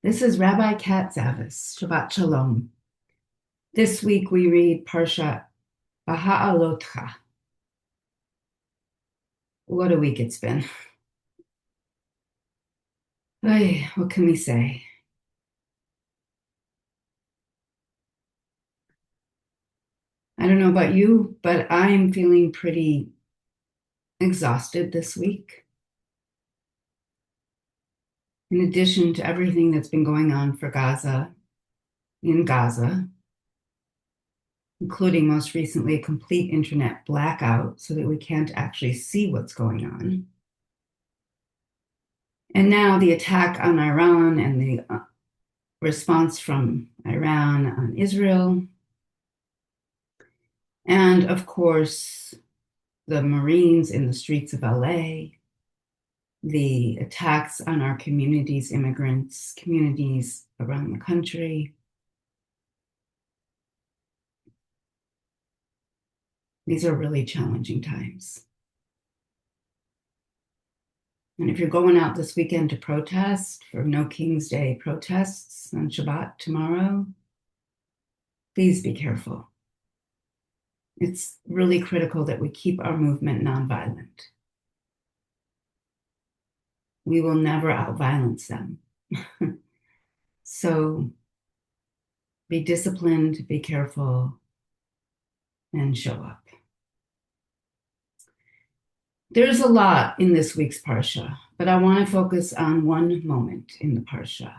This is Rabbi Cat Shabbat Shalom. This week we read Parsha Beha'alotcha. What a week it's been. Ay, what can we say? I don't know about you, but I'm feeling pretty exhausted this week. In addition to everything that's been going on for Gaza, including most recently a complete internet blackout so that we can't actually see what's going on. And now the attack on Iran and the response from Iran on Israel. And of course, the Marines in the streets of LA, the attacks on our communities, immigrants, communities around the country. These are really challenging times. And if you're going out this weekend to protest for No King's Day protests on Shabbat tomorrow, please be careful. It's really critical that we keep our movement nonviolent. We will never outviolence them. So be disciplined, be careful, and show up. There's a lot in this week's Parsha, but I want to focus on one moment in the Parsha,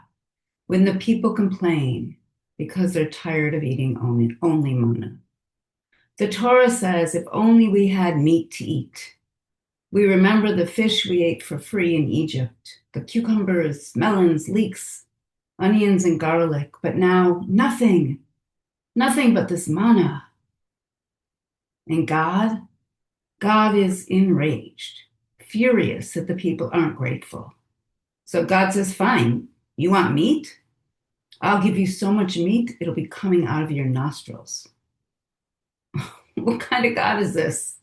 when the people complain because they're tired of eating only manna. The Torah says, if only we had meat to eat. We remember the fish we ate for free in Egypt, the cucumbers, melons, leeks, onions, and garlic, but now nothing but this manna. And God is enraged, furious that the people aren't grateful. So God says, fine, you want meat? I'll give you so much meat, it'll be coming out of your nostrils. What kind of God is this?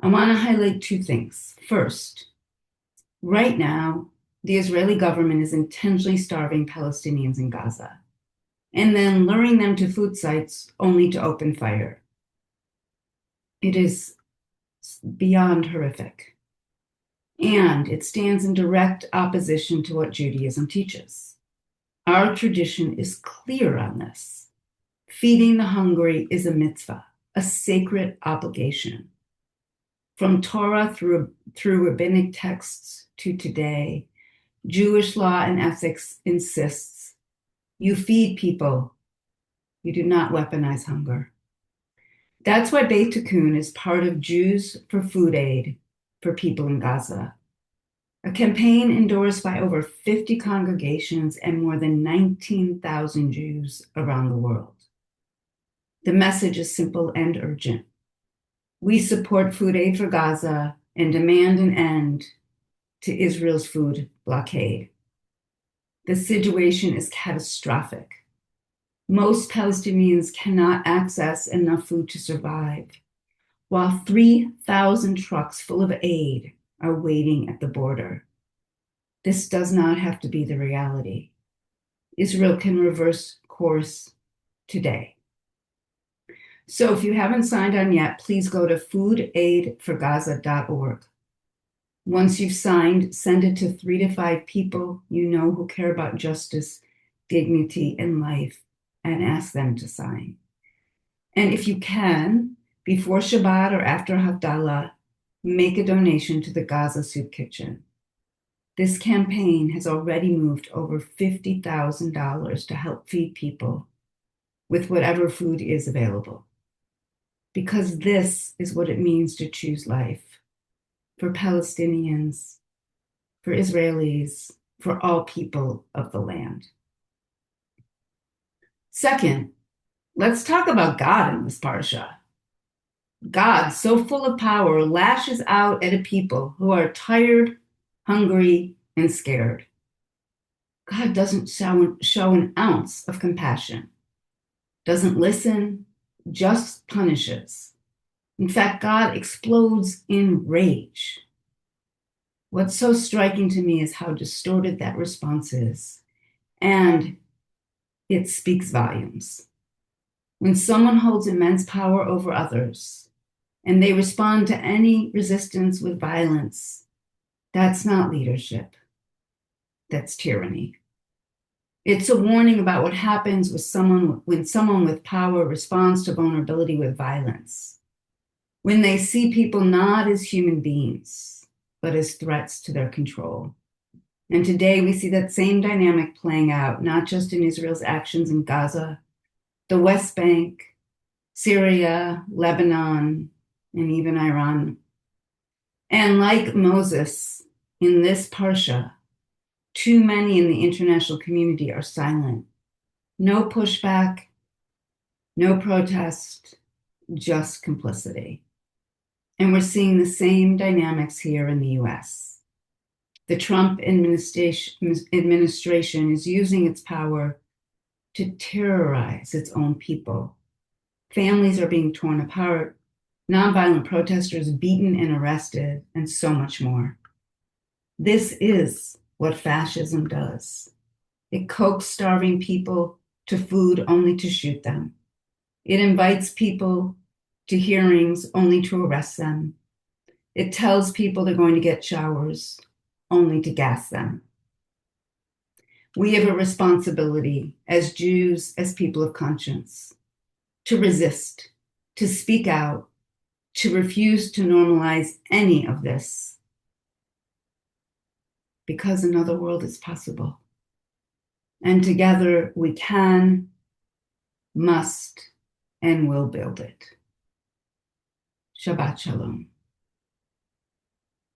I want to highlight two things. First, right now, the Israeli government is intentionally starving Palestinians in Gaza and then luring them to food sites only to open fire. It is beyond horrific. And it stands in direct opposition to what Judaism teaches. Our tradition is clear on this. Feeding the hungry is a mitzvah, a sacred obligation. From Torah through rabbinic texts to today, Jewish law and ethics insists you feed people, you do not weaponize hunger. That's why Beit Tikkun is part of Jews for Food Aid for people in Gaza, a campaign endorsed by over 50 congregations and more than 19,000 Jews around the world. The message is simple and urgent. We support food aid for Gaza and demand an end to Israel's food blockade. The situation is catastrophic. Most Palestinians cannot access enough food to survive, while 3,000 trucks full of aid are waiting at the border. This does not have to be the reality. Israel can reverse course today. So if you haven't signed on yet, please go to foodaidforgaza.org. Once you've signed, send it to 3 to 5 people you know who care about justice, dignity, and life, and ask them to sign. And if you can, before Shabbat or after Havdalah, make a donation to the Gaza Soup Kitchen. This campaign has already moved over $50,000 to help feed people with whatever food is available. Because this is what it means to choose life for Palestinians, for Israelis, for all people of the land. Second, let's talk about God in this parsha. God, so full of power, lashes out at a people who are tired, hungry, and scared. God doesn't show an ounce of compassion, doesn't listen, just punishes. In fact, God explodes in rage. What's so striking to me is how distorted that response is And it speaks volumes. When someone holds immense power over others and they respond to any resistance with violence, that's not leadership. That's tyranny. It's a warning about what happens when someone with power responds to vulnerability with violence. When they see people not as human beings, but as threats to their control. And today we see that same dynamic playing out, not just in Israel's actions in Gaza, the West Bank, Syria, Lebanon, and even Iran. And like Moses in this Parsha, too many in the international community are silent. No pushback, no protest, just complicity. And we're seeing the same dynamics here in the US. The Trump administration is using its power to terrorize its own people. Families are being torn apart, nonviolent protesters beaten and arrested, and so much more. This is what fascism does. It coaxes starving people to food only to shoot them. It invites people to hearings only to arrest them. It tells people they're going to get showers only to gas them. We have a responsibility as Jews, as people of conscience, to resist, to speak out, to refuse to normalize any of this, because another world is possible. And together we can, must, and will build it. Shabbat Shalom.